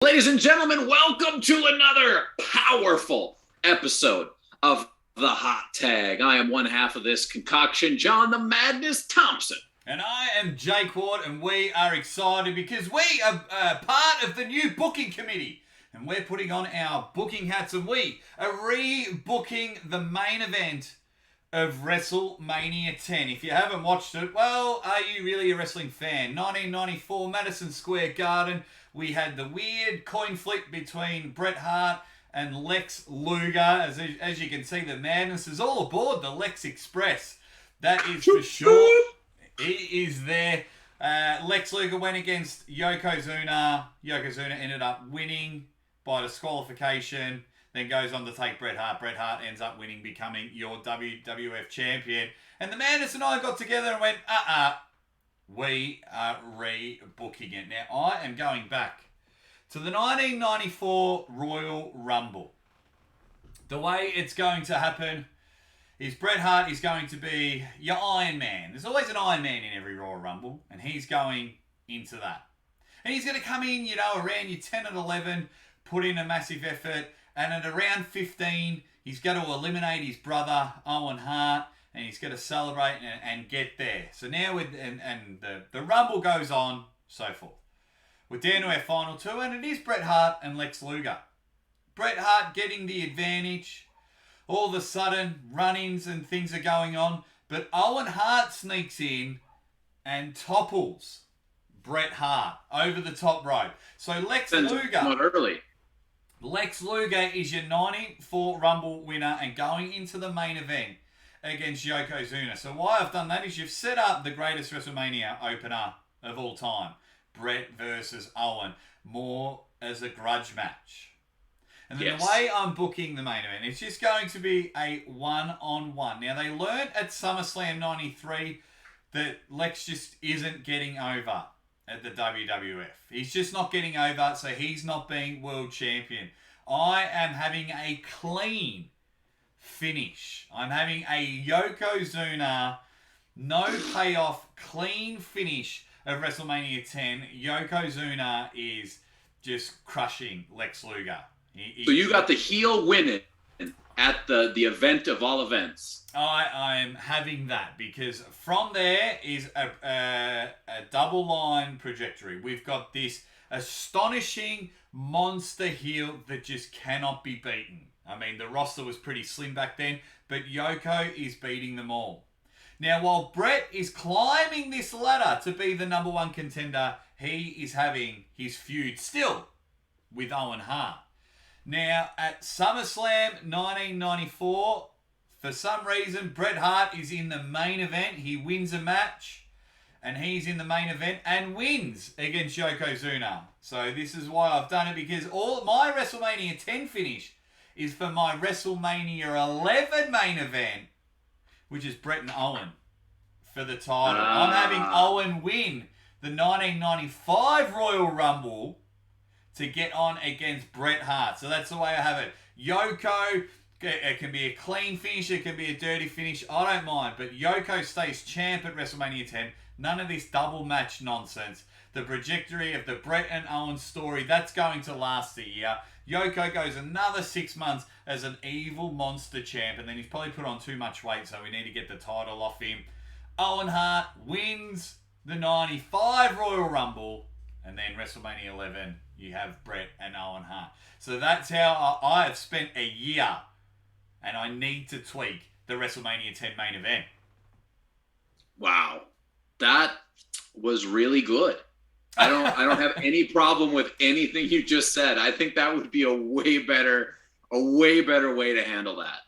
Ladies and gentlemen, welcome to another powerful episode of The Hot Tag. I am one half of this concoction, John the Madness Thompson. And I am Jake Ward, and we are excited because we are part of the new booking committee. And we're putting on our booking hats, and we are rebooking the main event of WrestleMania 10. If you haven't watched it, well, are you really a wrestling fan? 1994, Madison Square Garden. We had the weird coin flip between Bret Hart and Lex Luger. As you can see, the madness is all aboard the Lex Express. That is for sure. It is there. Lex Luger went against Yokozuna. Yokozuna ended up winning by disqualification. Then goes on to take Bret Hart. Bret Hart ends up winning, becoming your WWF champion. And the madness and I got together and went, we are rebooking it. Now, I am going back to the 1994 Royal Rumble. The way it's going to happen is Bret Hart is going to be your Iron Man. There's always an Iron Man in every Royal Rumble, and he's going into that. And he's going to come in, around your 10 and 11, put in a massive effort, and at around 15, he's going to eliminate his brother, Owen Hart, and he's going to celebrate and get there. So now the Rumble goes on, so forth. We're down to our final two, and it is Bret Hart and Lex Luger. Bret Hart getting the advantage. All of a sudden, run-ins and things are going on, but Owen Hart sneaks in and topples Bret Hart over the top rope. So Lex Luger is your 94 Rumble winner and going into the main event against Yokozuna. So why I've done that is you've set up the greatest WrestleMania opener of all time. Bret versus Owen. More as a grudge match. And then the way I'm booking the main event, it's just going to be a one-on-one. Now, they learned at SummerSlam 93 that Lex just isn't getting over at the WWF. He's just not getting over, so he's not being world champion. I am having a clean finish. I'm having a Yokozuna, no payoff, clean finish of WrestleMania 10. Yokozuna is just crushing Lex Luger. So you got the heel winning at the event of all events. I am having that because from there is a double line trajectory. We've got this astonishing monster heel that just cannot be beaten. I mean, the roster was pretty slim back then, but Yoko is beating them all. Now, while Bret is climbing this ladder to be the number one contender, he is having his feud still with Owen Hart. Now, at SummerSlam 1994, for some reason, Bret Hart is in the main event. He wins a match, and he's in the main event and wins against Yokozuna. So this is why I've done it, because all my WrestleMania 10 finish is for my WrestleMania 11 main event, which is Bret and Owen for the title. I'm having Owen win the 1995 Royal Rumble to get on against Bret Hart. So that's the way I have it. Yoko, it can be a clean finish, it can be a dirty finish, I don't mind. But Yoko stays champ at WrestleMania 10. None of this double match nonsense. The trajectory of the Bret and Owen story, that's going to last a year. Yoko goes another 6 months as an evil monster champ, and then he's probably put on too much weight, so we need to get the title off him. Owen Hart wins the 95 Royal Rumble, and then WrestleMania 11, you have Bret and Owen Hart. So that's how I have spent a year, and I need to tweak the WrestleMania 10 main event. Wow, that was really good. I don't have any problem with anything you just said. I think that would be a way better way to handle that.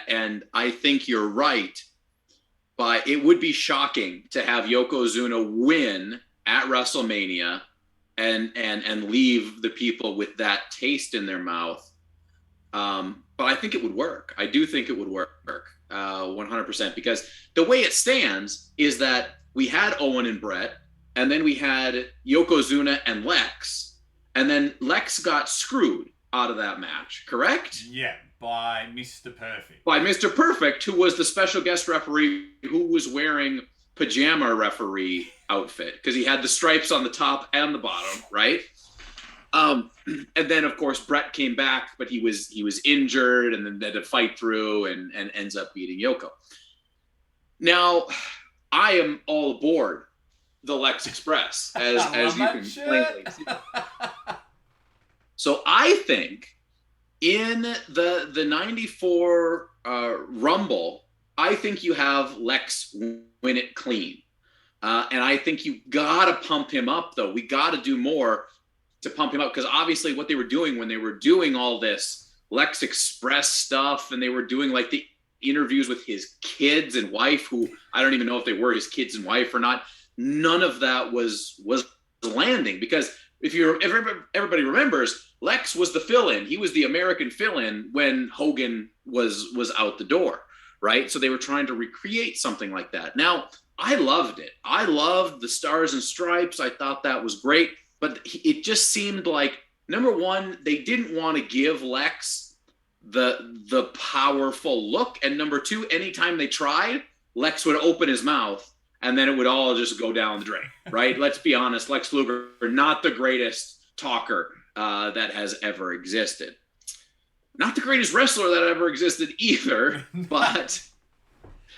And I think you're right. But it would be shocking to have Yokozuna win at WrestleMania and leave the people with that taste in their mouth. But I think it would work. I do think it would work 100%, because the way it stands is that we had Owen and Bret, and then we had Yokozuna and Lex, and then Lex got screwed out of that match, correct? Yeah, by Mr. Perfect. By Mr. Perfect, who was the special guest referee who was wearing pajama referee outfit, because he had the stripes on the top and the bottom, right? And then of course Brett came back, but he was injured, and then they had to fight through and ends up beating Yoko. Now, I am all aboard the Lex Express, as you can plainly see. So I think in the '94 Rumble, I think you have Lex win it clean, and I think you gotta pump him up though. We gotta do more to pump him up, because obviously what they were doing when they were doing all this Lex Express stuff, and they were doing like the interviews with his kids and wife, who I don't even know if they were his kids and wife or not. None of that was landing, because if everybody remembers, Lex was the fill-in. He was the American fill-in when Hogan was out the door, right? So they were trying to recreate something like that. Now, I loved it. I loved the Stars and Stripes. I thought that was great, but it just seemed like, number one, they didn't want to give Lex the powerful look, and number two, anytime they tried, Lex would open his mouth and then it would all just go down the drain, right? Let's be honest, Lex Luger, not the greatest talker that has ever existed. Not the greatest wrestler that ever existed either, but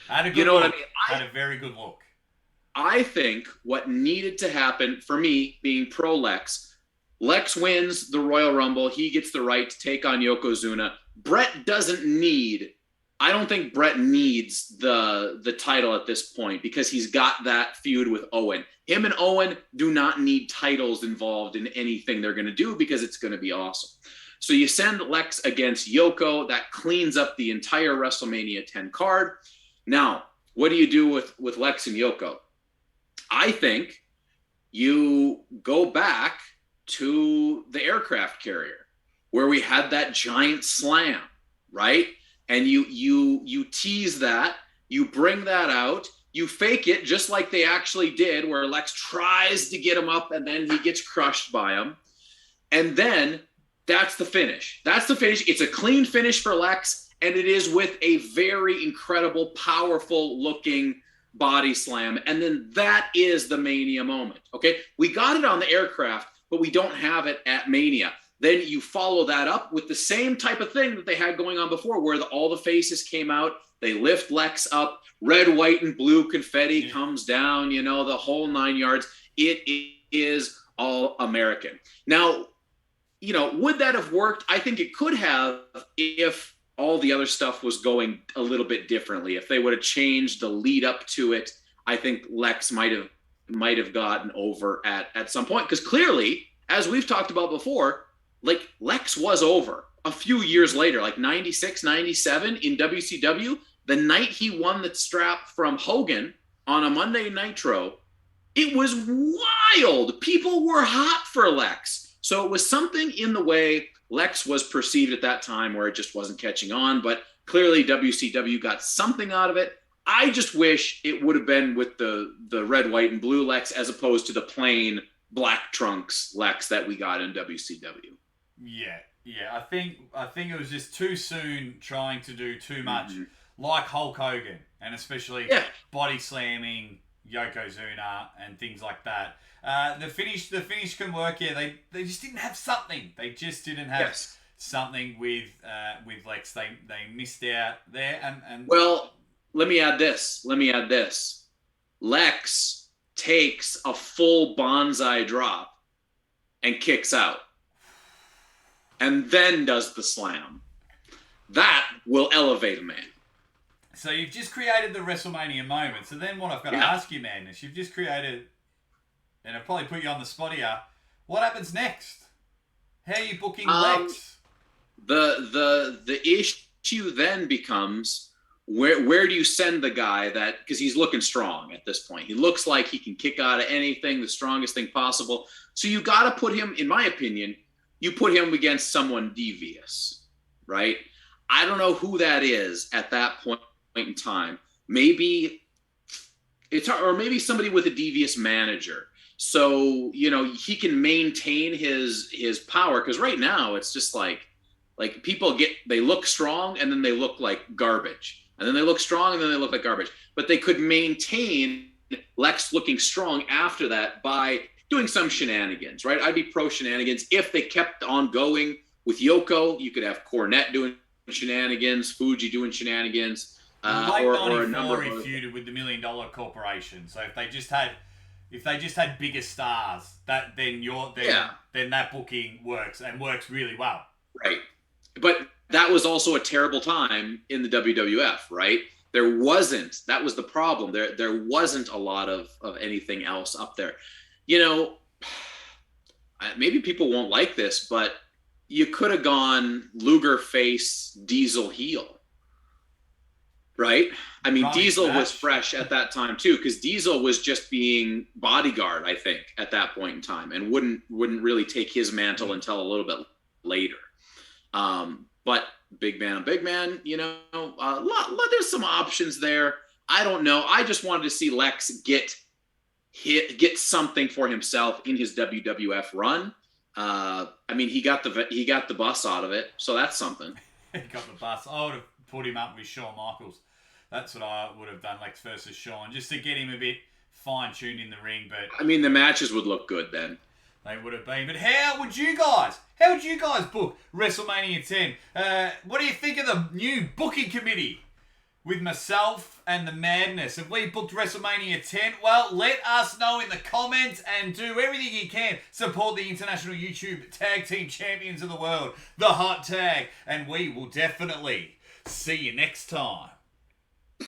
had a good you know look. what I mean? Had a very good look. I think what needed to happen for me, being pro Lex, Lex wins the Royal Rumble. He gets the right to take on Yokozuna. I don't think Brett needs the title at this point, because he's got that feud with Owen. Him and Owen do not need titles involved in anything they're going to do, because it's going to be awesome. So you send Lex against Yoko. That cleans up the entire WrestleMania 10 card. Now, what do you do with Lex and Yoko? I think you go back to the aircraft carrier where we had that giant slam, right? And you tease that, you bring that out, you fake it just like they actually did, where Lex tries to get him up and then he gets crushed by him. And then that's the finish. That's the finish. It's a clean finish for Lex, and it is with a very incredible, powerful looking body slam. And then that is the Mania moment. Okay. We got it on the aircraft, but we don't have it at Mania. Then you follow that up with the same type of thing that they had going on before, where all the faces came out. They lift Lex up, red, white, and blue confetti comes down, the whole 9 yards. It is all American. Now, would that have worked? I think it could have, if all the other stuff was going a little bit differently. If they would have changed the lead up to it, I think Lex might have gotten over at some point. Because clearly, as we've talked about before, like Lex was over a few years later, like 96, 97 in WCW. The night he won the strap from Hogan on a Monday Nitro, it was wild. People were hot for Lex. So it was something in the way Lex was perceived at that time where it just wasn't catching on, but clearly WCW got something out of it. I just wish it would have been with the red, white, and blue Lex, as opposed to the plain black trunks Lex that we got in WCW. Yeah. I think it was just too soon, trying to do too much, like Hulk Hogan, and especially body slamming Yokozuna and things like that. The finish can work. Yeah, they just didn't have something. They just didn't have something with Lex. They missed out there. And well, let me add this. Lex takes a full bonsai drop and kicks out, and then does the slam. That will elevate a man. So you've just created the WrestleMania moment. So then what I've got to ask you, Magnus, you've just created, and I'll probably put you on the spot here, what happens next? How are you booking Lex? The issue then becomes, where do you send the guy that, because he's looking strong at this point. He looks like he can kick out of anything, the strongest thing possible. So you got to put him, in my opinion, you put him against someone devious, right? I don't know who that is at that point in time. Maybe maybe somebody with a devious manager. So, he can maintain his power. Because right now it's just like people they look strong and then they look like garbage. And then they look strong and then they look like garbage. But they could maintain Lex looking strong after that by doing some shenanigans, right? I'd be pro shenanigans if they kept on going with Yoko. You could have Cornette doing shenanigans, Fuji doing shenanigans, Late or a 94 number he of feuded with the $1 Million Corporation. So if they just had bigger stars, then that booking works and works really well. right. But that was also a terrible time in the WWF, right? That was the problem. There wasn't a lot of anything else up there. You know, maybe people won't like this, but you could have gone Luger face, Diesel heel, right? I mean, Right, Diesel was fresh at that time too, because Diesel was just being bodyguard, I think, at that point in time, and wouldn't really take his mantle until a little bit later. But big man, you know, there's some options there. I don't know. I just wanted to see Lex get something for himself in his WWF run. I mean, he got the bus out of it, so that's something. He got the bus. I would have put him up with Shawn Michaels. That's what I would have done, Lex versus Shawn, just to get him a bit fine-tuned in the ring. But I mean, the matches would look good then. They would have been. But how would you guys book WrestleMania 10? What do you think of the new booking committee with myself and the madness? Have we booked WrestleMania 10? Well, let us know in the comments and do everything you can. Support the international YouTube tag team champions of the world, the Hot Tag. And we will definitely see you next time.